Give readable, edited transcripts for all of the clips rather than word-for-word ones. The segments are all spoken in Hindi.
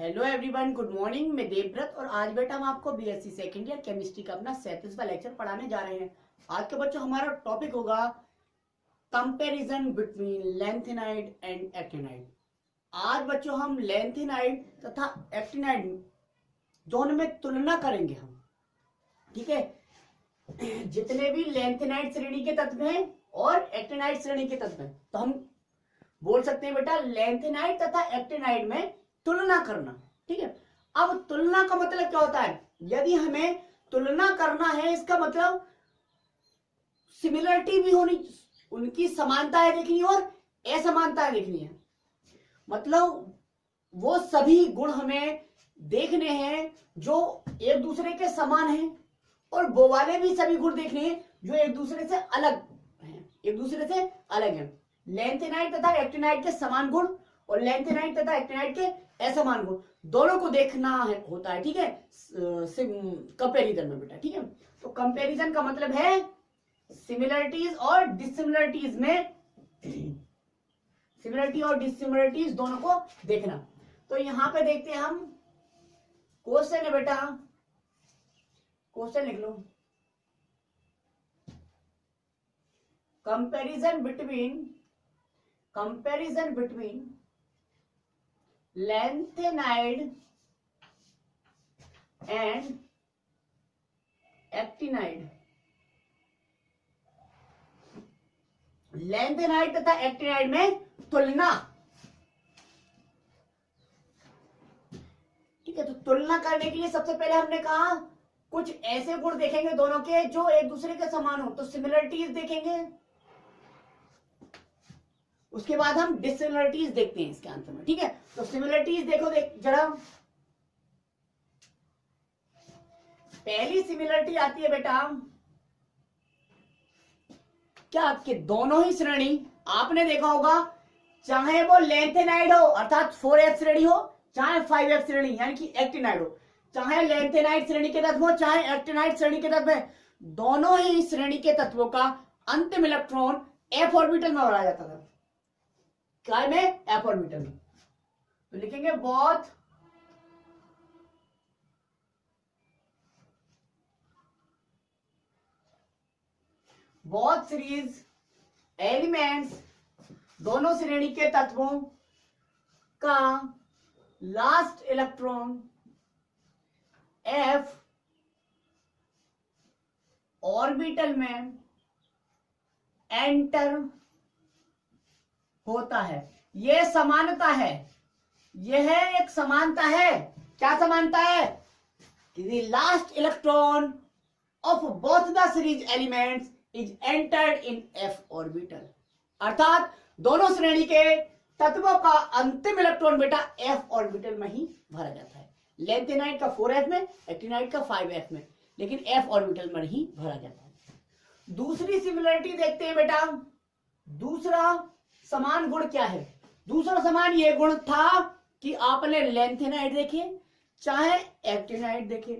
Hello everyone, good morning. मैं देवव्रत और आज बेटा हम आपको बीएससी सेकेंड ईयर केमिस्ट्री का अपना 37वां लेक्चर पढ़ाने जा रहे हैं। आज के बच्चों हमारा टॉपिक होगा comparison between lanthanide and actinide. आज बच्चों हम लैंथेनाइड तथा एक्टिनाइड दोनों में तुलना करेंगे हम, ठीक है। जितने भी लैंथेनाइड श्रेणी के तत्व हैं और एक्टिनाइड श्रेणी के तत्व हैं, तो हम बोल सकते हैं बेटा लैंथेनाइड तथा एक्टिनाइड में तुलना करना, ठीक है। अब तुलना का मतलब क्या होता है? यदि हमें तुलना करना है, इसका मतलब सिमिलरिटी भी होनी, उनकी समानताएं देखनी और असमानताएं देखनी है। मतलब वो सभी गुण हमें देखने हैं जो एक दूसरे के समान हैं, और वो वाले भी सभी गुण देखने हैं जो एक दूसरे से अलग हैं, एक दूसरे से अलग हैं। लैंथेनाइड तथा एक्टिनाइड के समान गुण और लैंथेनाइड तथा एक्टिनाइड के असमान गुण दोनों को देखना है, होता है, ठीक है, कंपैरिजन में बेटा, ठीक है। तो कंपैरिजन का मतलब है सिमिलरिटीज और डिसिमिलरिटीज में, सिमिलरिटी और डिसिमिलरिटीज दोनों को देखना। तो यहां पे देखते हैं हम, क्वेश्चन है बेटा, क्वेश्चन लिख लो। Comparison between lanthanide and actinide. Lanthanide तथा एक्टिनाइड में तुलना, ठीक है। तो तुलना करने के लिए सबसे पहले हमने कहा कुछ ऐसे गुण देखेंगे दोनों के जो एक दूसरे के समान हो, तो सिमिलरिटीज देखेंगे। उसके बाद हम डिसिमिलरिटीज देखते हैं इसके आंसर में, ठीक है। तो सिमिलरिटीज देखो, जरा पहली सिमिलरिटी आती है बेटा क्या कि दोनों ही श्रेणी, आपने देखा होगा, चाहे वो लैंथेनाइड हो अर्थात 4f श्रेणी हो, चाहे 5f श्रेणी यानी कि एक्टिनाइड हो, चाहे लैंथेनाइड श्रेणी के तत्व हो चाहे एक्टिनाइड श्रेणी के तत्व है, दोनों ही श्रेणी के तत्वों का अंतिम इलेक्ट्रॉन f ऑर्बिटल में भरा जाता था। क्या में? f ऑर्बिटल में। तो लिखेंगे बोथ सीरीज एलिमेंट्स, दोनों श्रेणी के तत्वों का लास्ट इलेक्ट्रॉन f ऑर्बिटल में एंटर होता है। यह समानता है, यह एक समानता है। क्या समानता है? कि last electron of both the series elements is entered in f orbital, अर्थात दोनों श्रेणी के तत्वों का अंतिम इलेक्ट्रॉन बेटा f ऑर्बिटल में ही भरा जाता है। लैंथेनाइड का 4f में, एक्टिनाइड का 5f में, लेकिन f ऑर्बिटल में ही भरा जाता है। दूसरी सिमिलरिटी देखते हैं बेटा। दूसरा समान गुण क्या है? दूसरा समान ये गुण था कि आपने लैंथेनाइड देखे चाहे एक्टिनाइड देखे,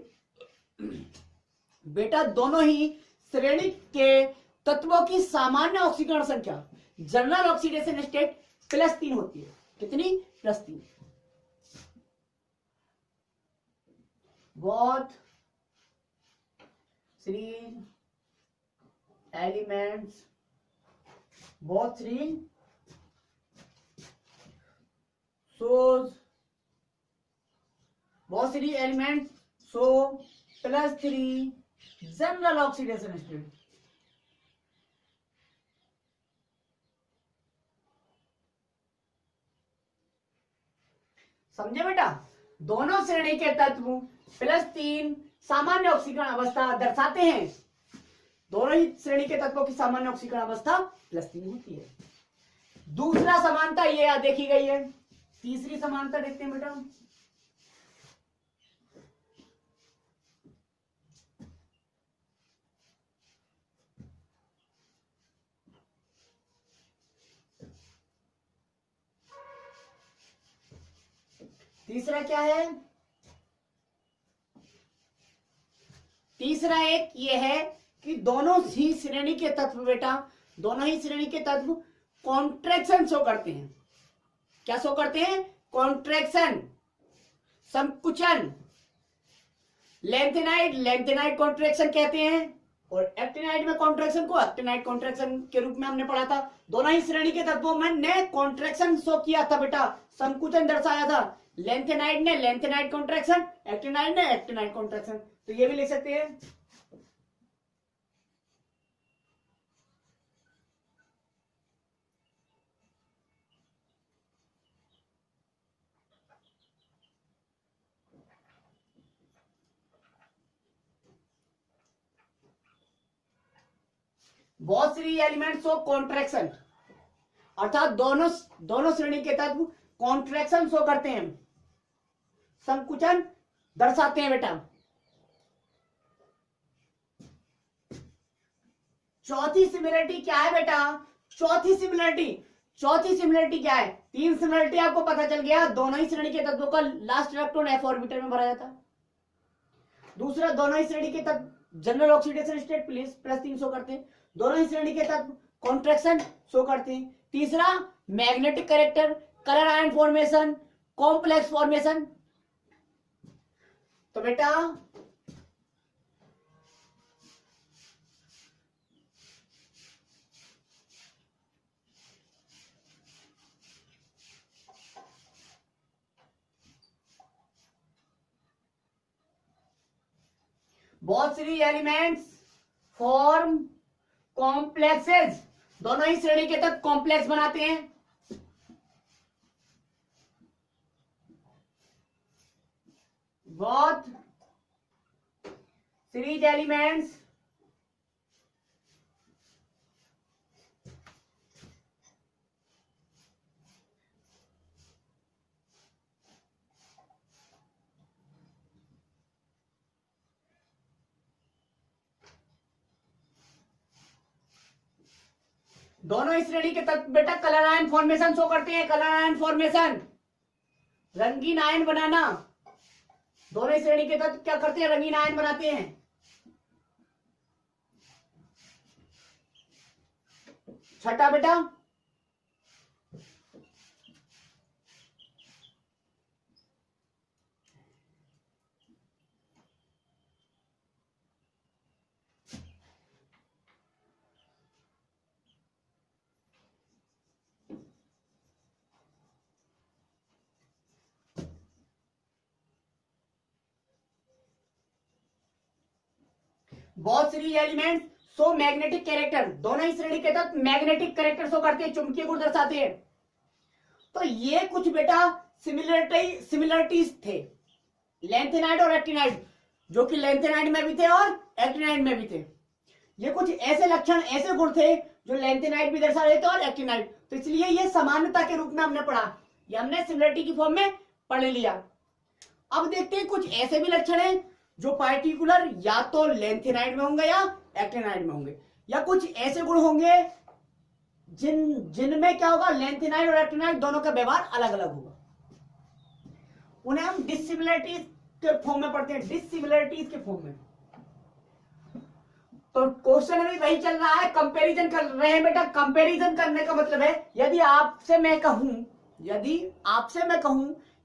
बेटा दोनों ही श्रेणी के तत्वों की सामान्य ऑक्सीकरण संख्या, जनरल ऑक्सीडेशन स्टेट +3 होती है। कितनी? +3। Both series elements, both three elements show +3 general oxidation state। समझे बेटा? दोनों श्रेणी के तत्व +3 सामान्य ऑक्सीकरण अवस्था दर्शाते हैं। दोनों ही श्रेणी के तत्वों की सामान्य ऑक्सीकरण अवस्था +3 होती है। दूसरा समानता ये देखी गई है। तीसरी समानता देखते हैं बेटा। तीसरा क्या है? तीसरा एक ये है कि दोनों ही श्रेणी के तत्व बेटा, दोनों ही श्रेणी के तत्व कॉन्ट्रैक्शन शो करते हैं। क्या शो करते हैं? कॉन्ट्रैक्शन। संकुचन, लेंथेनाइड कॉन्ट्रैक्शन कहते हैं, और एक्टिनाइड में कॉन्ट्रैक्शन को एक्टिनाइड कॉन्ट्रैक्शन के रूप में हमने पढ़ा था। दोनों ही श्रेणी के तत्वों में ने कॉन्ट्रैक्शन शो किया था बेटा, संकुचन दर्शाया था। लेंथेनाइड ने लेंथेनाइड कॉन्ट्रैक्शन, एक्टिनाइड ने एक्टिनाइड कॉन्ट्रैक्शन। तो ये भी लिख सकते हैं। बहुत सी एलिमेंट्स ऑफ कॉन्ट्रैक्शन, अर्थात दोनों श्रेणी के तत्व कॉन्ट्रैक्शन शो करते हैं, संकुचन दर्शाते हैं बेटा। चौथी सिमिलरिटी क्या है बेटा? चौथी सिमिलरिटी क्या है? तीन सिमिलरिटी आपको पता चल गया। दोनों ही श्रेणी के तत्वों का लास्ट इलेक्ट्रॉन f ऑर्बिटल में भरा जाता है। दूसरा, दोनों ही श्रेणी के तत्व जनरल ऑक्सीडेशन स्टेट +3 शो करते हैं। दोनों ही श्रेणी के तत्व कॉन्ट्रैक्शन शो करते हैं। तीसरा, magnetic character, colour ion formation, complex formation. तो बेटा बहुत सी एलिमेंट्स फॉर्म कॉम्प्लेक्सेस, दोनों ही श्रेणी के तत्व कॉम्प्लेक्स बनाते हैं। बहुत सीरीज एलिमेंट्स दोनों ही श्रेणी के तत्व बेटा कलर आयन फॉर्मेशन शो करते हैं। कलर आयन फॉर्मेशन, रंगीन आयन बनाना। दोनों ही श्रेणी के तत्व क्या करते हैं? रंगीन आयन बनाते हैं। छठा बेटा, बहुत सी एलिमेंट्स शो मैग्नेटिक कैरेक्टर, दोनों ही श्रेणी के तत्व मैग्नेटिक कैरेक्टर शो करते हैं, चुंबकीय गुण दर्शाते हैं। तो ये कुछ बेटा सिमिलरिटीज थे लेंथेनाइड और एक्टिनाइड, जो कि लेंथेनाइड में भी थे और एक्टिनाइड में भी थे। ये कुछ ऐसे लक्षण, ऐसे गुण थे जो लेंथेनाइड भी दर्शा रहे थे और एक्टिनाइड। तो इसलिए ये समानता के रूप में हमने पढ़ा, ये हमने सिमिलरिटी की फॉर्म में पढ़ लिया। अब देखते हैं कुछ ऐसे भी लक्षण हैं जो पार्टिकुलर या तो लेंथेनाइड में होंगे या एक्टिनाइड में होंगे, या कुछ ऐसे गुण होंगे जिनमें क्या होगा, लेंथेनाइड और एक्टिनाइड दोनों का व्यवहार अलग अलग होगा। उन्हें हम डिसिमिलरिटीज के फॉर्म में पढ़ते हैं, डिसिमिलरिटीज के फॉर्म में। तो क्वेश्चन अभी वही चल रहा है, कंपैरिजन कर रहे हैं बेटा। कंपैरिजन करने का मतलब है यदि आपसे मैं कहूं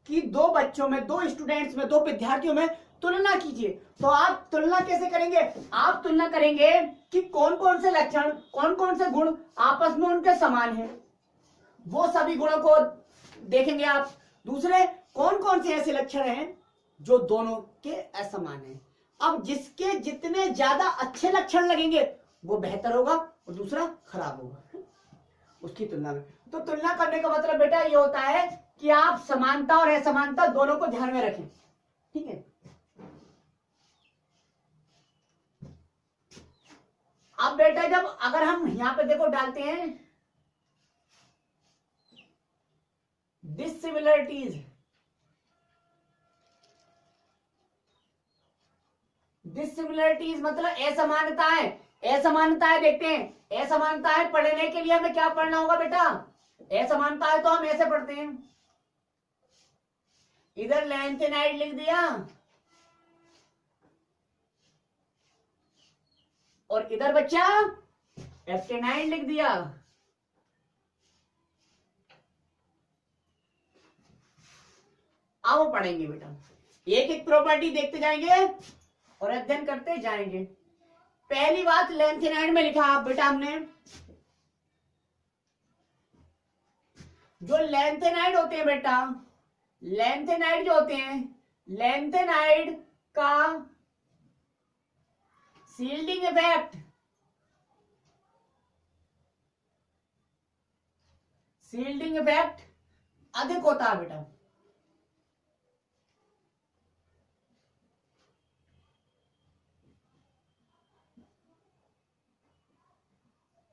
कि दो बच्चों में, दो स्टूडेंट्स में, दो विद्यार्थियों में तुलना कीजिए, तो आप तुलना कैसे करेंगे? आप तुलना करेंगे कि कौन कौन से लक्षण, कौन कौन से गुण आपस में उनके समान हैं, वो सभी गुणों को देखेंगे आप। दूसरे, कौन कौन से ऐसे लक्षण हैं जो दोनों के असमान हैं। अब जिसके जितने ज्यादा अच्छे लक्षण लगेंगे वो बेहतर होगा और दूसरा खराब होगा उसकी तुलना में। तो तुलना करने का मतलब बेटा ये होता है कि आप समानता और असमानता दोनों को ध्यान में रखें, ठीक है। अब बेटा जब अगर हम यहां पे देखो डालते हैं डिसिमिलरिटीज, डिसिमिलरिटीज मतलब असमानताएं। असमानताएं देखते हैं, असमानताएं पढ़ने के लिए हमें क्या पढ़ना होगा बेटा? असमानताएं तो हम ऐसे पढ़ते हैं, इधर लेंथेनाइड लिख दिया और इधर बच्चा एक्टिनाइड लिख दिया। अब पढ़ेंगे बेटा, एक एक प्रॉपर्टी देखते जाएंगे और अध्ययन करते जाएंगे। पहली बात लेंथेनाइड में लिखा आप बेटा हमने, जो लेंथेनाइड होते हैं बेटा, लेंथेनाइड जो होते हैं, लेंथेनाइड का शील्डिंग इफेक्ट, शील्डिंग इफेक्ट अधिक होता है बेटा।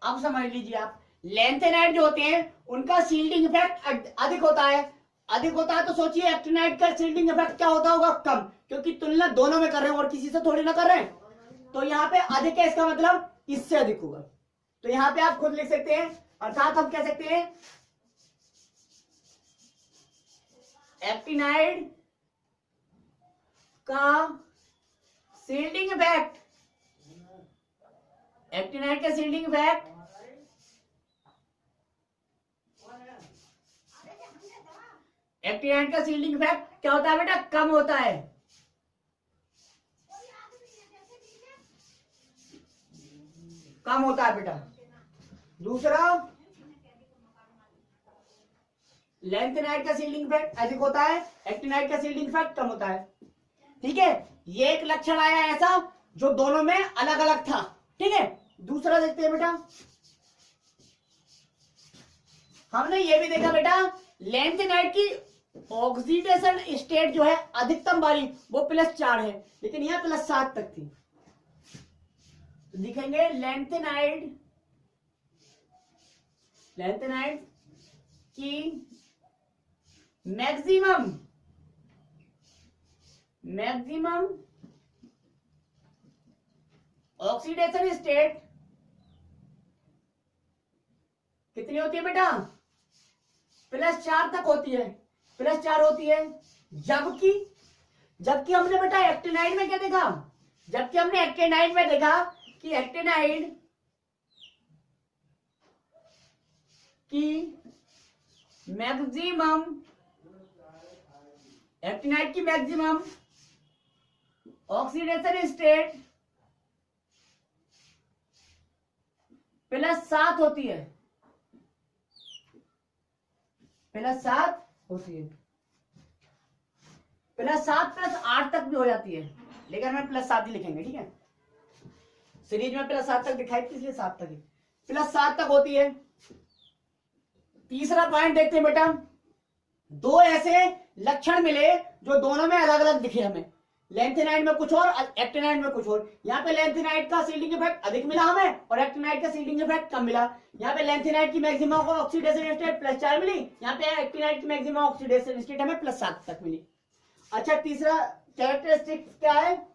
अब समझ लीजिए आप, लेंथेनाइड जो होते हैं उनका शील्डिंग इफेक्ट अधिक होता है। अधिक होता है तो सोचिए एक्टिनाइड का शील्डिंग इफेक्ट क्या होता होगा, कम, क्योंकि तुलना दोनों में कर रहे हैं और किसी से थोड़ी ना कर रहे हैं। तो यहाँ पे अधिक है, इसका मतलब इससे अधिक होगा। तो यहाँ पे आप खुद लिख सकते हैं, अर्थात हम कह सकते हैं एक्टिनाइड का शील्डिंग इफेक्ट, एक्टिनाइड का शील्डिंग इफेक्ट एक्टिनाइड का शील्डिंग इफेक्ट क्या होता है बेटा, कम होता है। कम होता है बेटा। दूसरा, लेंथेनाइड का शील्डिंग इफेक्ट अधिक होता है, एक्टिनाइड का शील्डिंग इफेक्ट कम होता है। ठीक है, ये एक लक्षण आया ऐसा जो दोनों में अलग अलग था। ठीक है, दूसरा देखते हैं बेटा, हमने ये भी देखा बेटा, लेंथेनाइड की ऑक्सीडेशन स्टेट जो है अधिकतम वाली वो +4 है, लेकिन यहां +7 तक थी। लिखेंगे लेंथेनाइड, लेंथेनाइड की मैक्सिमम ऑक्सीडेशन स्टेट कितनी होती है बेटा, +4 तक होती है, +4 होती है। जबकि हमने बेटा एक्टिनाइड में क्या देखा, जबकि हमने एक्टिनाइड में देखा कि एक्टिनाइड की मैक्सिमम, एक्टिनाइड की मैक्सिमम ऑक्सीडेशन स्टेट +7 होती है, +7 होती है। +7 +8 तक भी हो जाती है, लेकिन हमें +7 ही लिखेंगे। ठीक है, सीरीज में +7 तक दिखाई थी इसलिए 7 तक ही, +7 तक होती है। तीसरा पॉइंट देखते हैं बेटा, दो ऐसे लक्षण मिले जो दोनों में अलग अलग दिखे हमें, लेंथेनाइड में कुछ और, एक्टिनाइड में कुछ और। यहाँ पे लेंथेनाइड का शील्डिंग इफेक्ट अधिक मिला हमें और एक्टिनाइड का शील्डिंग इफेक्ट कम मिला। यहाँ पे लेंथेनाइड की मैक्सिमम ऑक्सीडेशन स्टेट +4 मिली, यहाँ पे एक्टिनाइड की मैक्सिमम ऑक्सीडेशन स्टेट हमें +7 तक मिली। अच्छा, तीसरा कैरेक्टरिस्टिक क्या है,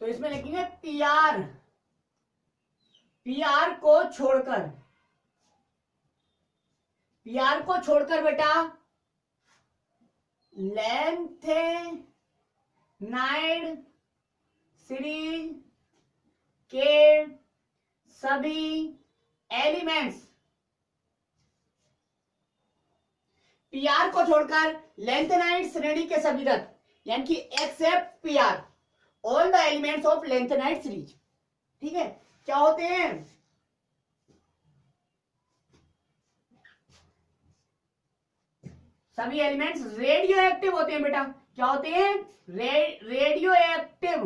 तो इसमें लिखेंगे पीआर, पीआर को छोड़कर, पीआर को छोड़कर बेटा लेंथेनाइड सीरीज के सभी एलिमेंट्स, पीआर को छोड़कर लेंथेनाइड श्रेणी के सभी तत्व, यानी कि except PR all the elements of lanthanide series. ठीक है, क्या होते हैं, सभी एलिमेंट्स रेडियो एक्टिव होते हैं बेटा। क्या होते हैं, रेडियो एक्टिव।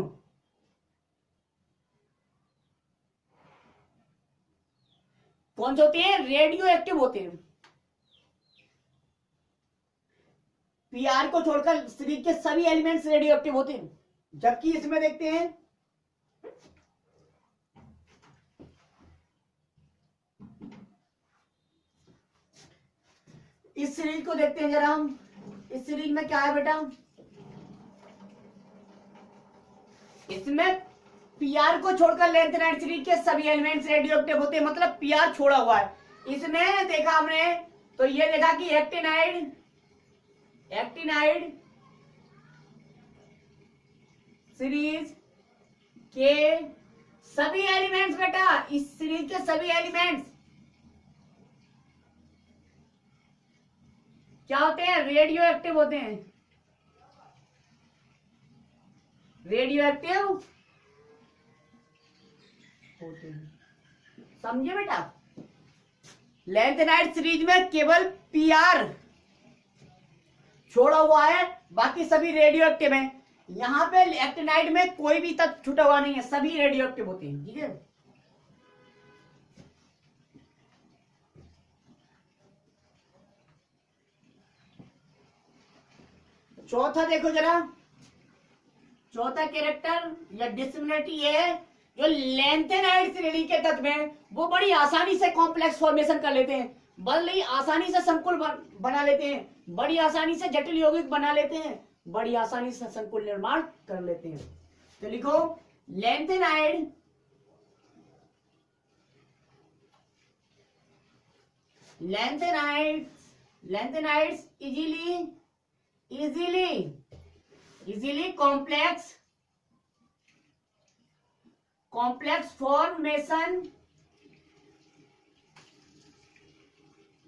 कौन से होते हैं, रेडियो एक्टिव होते हैं। पीआर को छोड़कर सीरीज के सभी एलिमेंट्स रेडियो एक्टिव होते हैं, जबकि इसमें देखते हैं इस सीरीज को देखते हैं जरा हम, इस सीरीज में क्या है बेटा, इसमें पीआर को छोड़कर लेंथेनाइड सीरीज के सभी एलिमेंट्स रेडियो एक्टिव होते हैं, मतलब पीआर छोड़ा हुआ है। इसमें देखा हमने तो ये देखा कि एक्टिनाइड सीरीज के सभी एलिमेंट्स बेटा, इस सीरीज के सभी एलिमेंट्स क्या होते हैं? रेडियो एक्टिव होते हैं। रेडियो एक्टिव होते हैं, समझे बेटा? लैंथेनाइड सीरीज में केवल पीआर छोड़ा हुआ है, बाकी सभी रेडियो एक्टिव है। यहां पे एक्टिनाइड में कोई भी तत्व छूटा हुआ नहीं है, सभी रेडियो एक्टिव होते हैं। ठीक है, चौथा देखो जरा, चौथा कैरेक्टर या डिसिमिलरिटी ये है, जो लैंथेनाइड श्रेणी के तत्व हैं वो बड़ी आसानी से कॉम्प्लेक्स फॉर्मेशन कर लेते हैं, बड़ी आसानी से संकुल बना लेते हैं, बड़ी आसानी से जटिल यौगिक बना लेते हैं, बड़ी आसानी से संकुल निर्माण कर लेते हैं। तो लिखो lanthanide lanthanides easily complex formation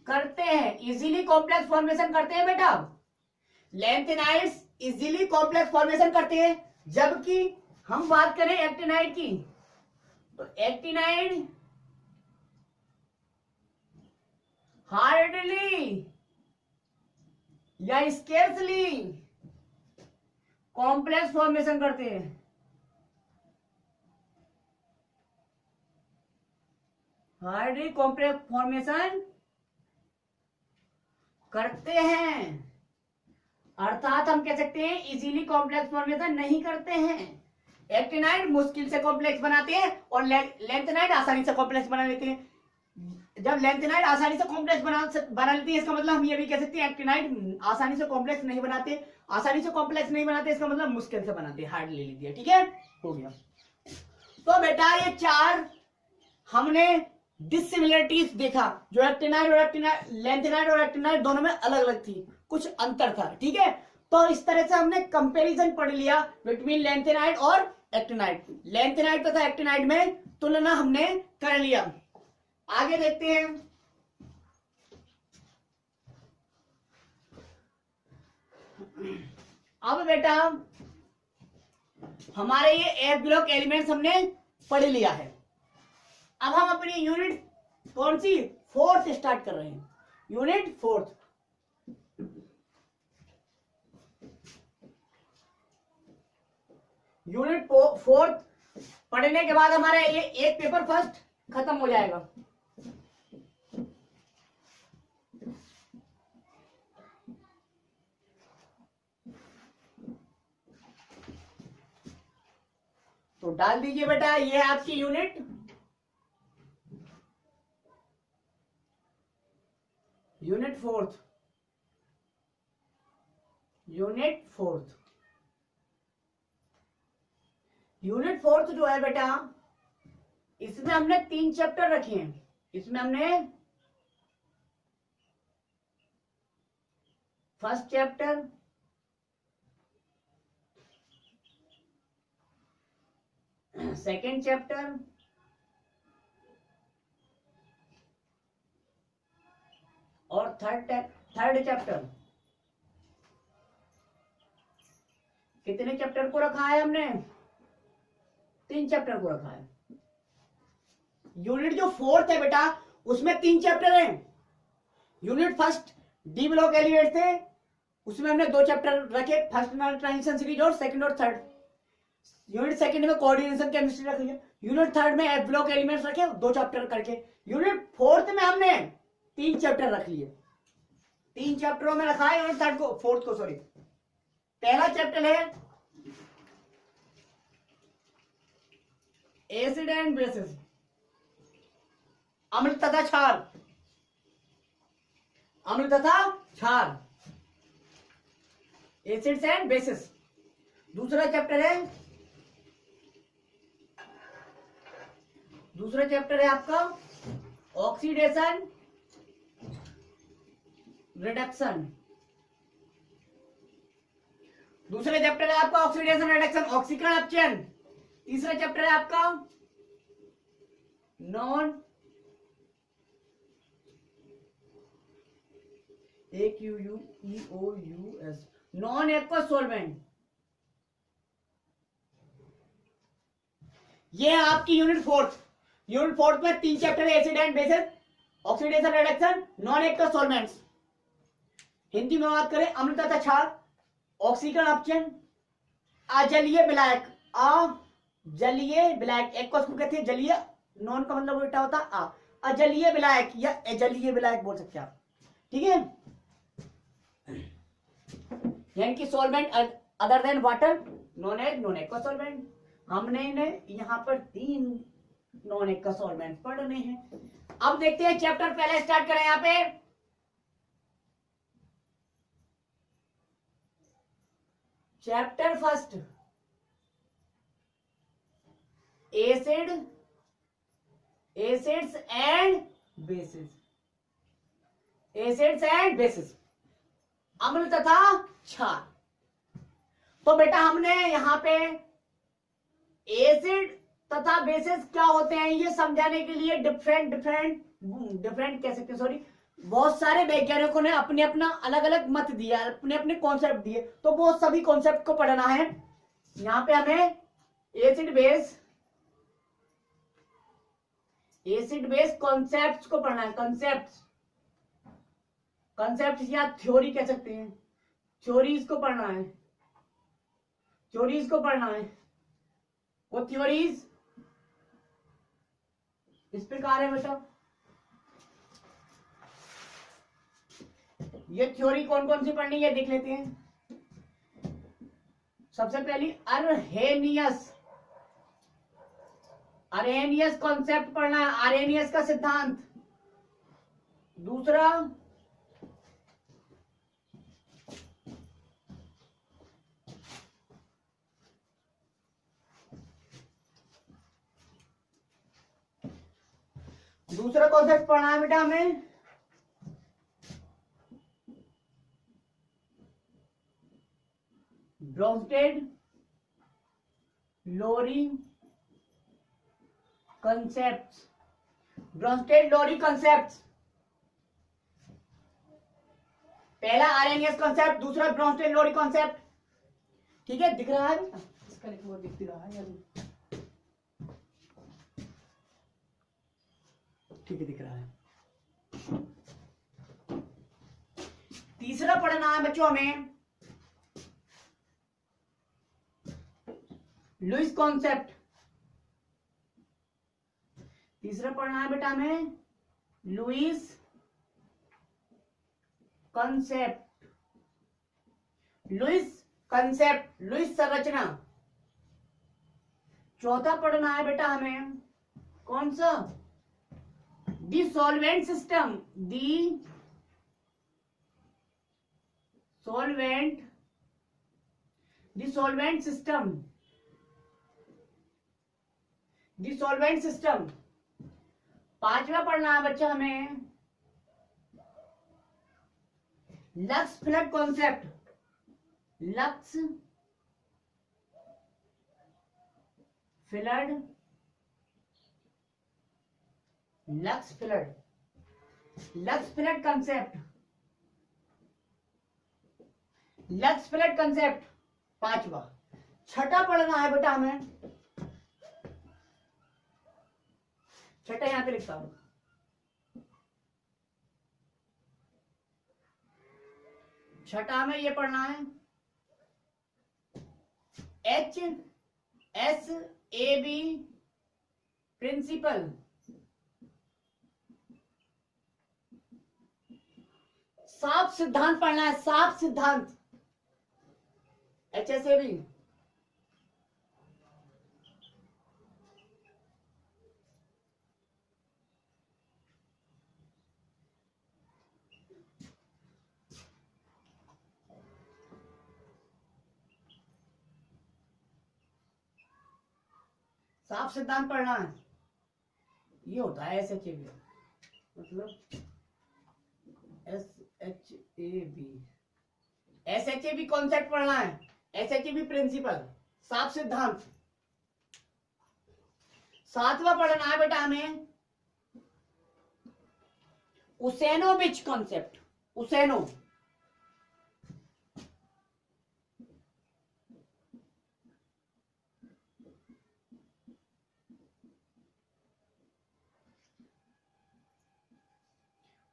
करते हैं, इजीली कॉम्प्लेक्स फॉर्मेशन करते हैं बेटा। लैंथेनाइड्स इजीली कॉम्प्लेक्स फॉर्मेशन करते हैं, जबकि हम बात करें एक्टिनाइड की, तो एक्टिनाइड हार्डली या स्केर्सली कॉम्प्लेक्स फॉर्मेशन करते हैं। हार्डली कॉम्प्लेक्स फॉर्मेशन करते हैं, अर्थात हम कह सकते हैं इजीली कॉम्प्लेक्स फॉर्मेशन नहीं करते हैं। एक्टिनाइड मुश्किल से कॉम्प्लेक्स बनाते हैं और लैंथेनाइड आसानी से कॉम्प्लेक्स बना लेते हैं। जब लैंथेनाइड आसानी से कॉम्प्लेक्स बना लेती है, इसका मतलब हम ये भी कह सकते हैं एक्टिनाइड आसानी से कॉम्प्लेक्स नहीं बनाते। आसानी से कॉम्प्लेक्स नहीं बनाते इसका मतलब मुश्किल से बनाते, हार्ड ले लीजिए। ठीक है, हो गया। तो बेटा ये चार हमने डिसिमिलरिटीज देखा, जो लैंथेनाइड और एक्टिनाइड दोनों में अलग अलग थी, कुछ अंतर था। ठीक है, तो इस तरह से हमने कंपैरिजन पढ़ लिया बिटवीन लैंथेनाइड और एक्टिनाइड। लैंथेनाइड तथा एक्टिनाइड में तुलना हमने कर लिया। आगे देखते हैं, अब बेटा हमारे ये एफ ब्लॉक एलिमेंट्स हमने पढ़ लिया है। अब हम अपनी यूनिट कौन सी, फोर्थ स्टार्ट कर रहे हैं। यूनिट फोर्थ, यूनिट फोर्थ पढ़ने के बाद हमारा ये एक पेपर फर्स्ट खत्म हो जाएगा। तो डाल दीजिए बेटा, ये है आपकी यूनिट फोर्थ। यूनिट फोर्थ जो है बेटा, इसमें हमने 3 चैप्टर रखे हैं। इसमें हमने फर्स्ट चैप्टर, सेकेंड चैप्टर और थर्ड चैप्टर। कितने चैप्टर को रखा है हमने? 3 चैप्टर को रखा है। यूनिट जो फोर्थ है बेटा, उसमें 3 चैप्टर हैं। Unit first D block elements थे, उसमें हमने 2 चैप्टर रखे, फर्स्ट में ट्रांजिशन सीरीज और सेकंड और थर्ड। यूनिट सेकंड में कोऑर्डिनेशन केमिस्ट्री रख लिया। यूनिट थर्ड में एफ ब्लॉक एलिमेंट्स रखे 2 चैप्टर करके। यूनिट फोर्थ में हमने 3 चैप्टर रख लिए। 3 चैप्टरों में रखा है यूनिट थर्ड को, फोर्थ को, सॉरी। पहला चैप्टर है एसिड एंड बेसिस, अम्ल तथा क्षार। अम्ल तथा क्षार, एसिड्स एंड बेसिस। दूसरा चैप्टर है आपका ऑक्सीडेशन रिडक्शन। दूसरा चैप्टर है आपका ऑक्सीडेशन रिडक्शन, ऑक्सीकरण अपचयन। तीसरा चैप्टर है आपका non AQUEOUS, non aqueous solvent. ये है आपकी यूनिट फोर्थ। यूनिट फोर्थ में 3 चैप्टर है, acid and bases, oxidation reduction, non aqueous solvents. Hindi में बात करें अम्ल तथा क्षार, ऑक्सीकरण अपचयन, अजलीय विलायक, अजलीय विलायक, एक्वस को कहते हैं जलीय, नॉन का मतलब उल्टा होता है अजलीय विलायक या अजलीय विलायक बोल सकते हैं आप, ठीक है। यानी कि solvent other than water non as non aqueous solvent. हमने यहाँ पर 3 नॉन एक्वस सॉल्वेंट पढ़ने हैं। अब देखते हैं चैप्टर, पहले स्टार्ट करें यहाँ पे। Chapter first, acid, acids and bases, acids and bases, अम्ल तथा क्षार। तो बेटा हमने यहां पे एसिड तथा बेसिस क्या होते हैं ये समझाने के लिए डिफरेंट कह सकते हैं, सॉरी, बहुत सारे वैज्ञानिकों ने अपने अपना अलग अलग मत दिया, अपने अपने कॉन्सेप्ट दिए। तो वो सभी कॉन्सेप्ट को पढ़ना है। यहां पे हमें एसिड बेस कॉन्सेप्ट्स को पढ़ना है। कॉन्सेप्ट या थ्योरी कह सकते हैं, थ्योरीज को पढ़ना है, वो थ्योरीज इस प्रकार है बेटा। ये थ्योरी कौन कौन सी पढ़नी है देख लेते हैं। सबसे पहली अरेनियस कॉन्सेप्ट पढ़ना है, अरेनियस का सिद्धांत। दूसरा कॉन्सेप्ट पढ़ना है बेटा हमें ब्रोंस्टेड-लोरी कॉन्सेप्ट। पहला आरएनएस कॉन्सेप्ट, दूसरा ब्रोंस्टेड-लोरी कॉन्सेप्ट। ठीक है, दिख रहा है इसका लिखा हुआ, दिख रहा है, ठीक है, दिख रहा है। तीसरा पढ़ना है बच्चों हमें लुईस कॉन्सेप्ट। तीसरा पढ़ना है बेटा हमें लुईस कॉन्सेप्ट, लुईस संरचना। चौथा पढ़ना है बेटा हमें कौन सा, the solvent system, the solvent system. पांचवा पढ़ना है बच्चा हमें lux flood concept, lux flood concept पांचवा। छठा पढ़ना है बेटा हमें, छठा यहां पे लिखता हूं, छठा में ये पढ़ना है HSAB प्रिंसिपल। साफ सिद्धांत पढ़ना है, साफ सिद्धांत, HSAB। साफ सिद्धांत पढ़ना है, ये होता है SHAB, मतलब SHAB कॉन्सेप्ट पढ़ना है। एसएचबी प्रिंसिपल, 7 सिद्धांत। 7वां पढ़ना है बेटा हमें उसेनोविच कॉन्सेप्ट। उसेनो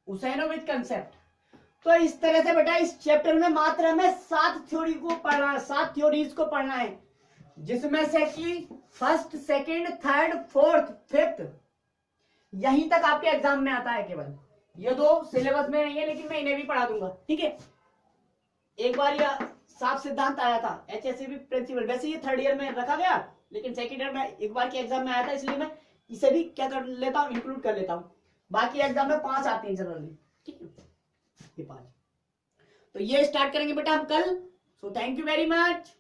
उसेनोविच कंसेप्ट। तो इस तरह से बेटा इस चैप्टर में मात्र हमें 7 थ्योरी को पढ़ना है, 7 थ्योरीज को पढ़ना है, जिसमें से कि first, second, third, fourth, fifth, यहीं तक आपके एग्जाम में आता है। केवल ये 2 सिलेबस में नहीं है, लेकिन मैं इन्हें भी पढ़ा दूंगा, ठीक है। एक बार यह 7 सिद्धांत आया था एचएससीबी प्रिंसिपल, वैसे ये 3rd ईयर में रखा गया, लेकिन 2nd ईयर में एक बार के एग्जाम में आया था, इसलिए मैं इसे भी क्या कर लेता हूँ, इंक्लूड कर लेता हूँ। बाकी एग्जाम में 5 आते हैं जनरली, ठीक है, ये 5। तो ये स्टार्ट करेंगे बेटा हम कल। So thank you very much.